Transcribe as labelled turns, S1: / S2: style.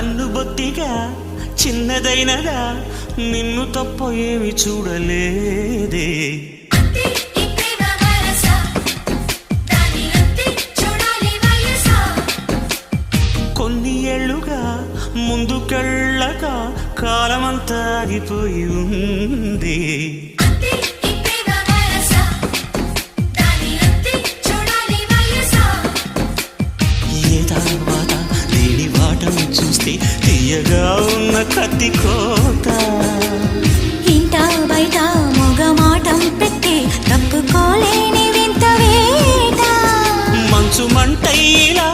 S1: కన్ను బొత్తిగా చిన్నదైనదా నిన్ను తప్ప ఏమి చూడలేదే కొన్ని ఏళ్ళుగా ముందుకెళ్ళక కాలమంతా ఆగిపోయి ఉంది చూస్తే తీయగా ఉన్న కత్తి కోత
S2: ఇంట బయట మొగమాటం పెట్టి తప్పుకోలేని వింత వేట
S1: మంచు మంటైలా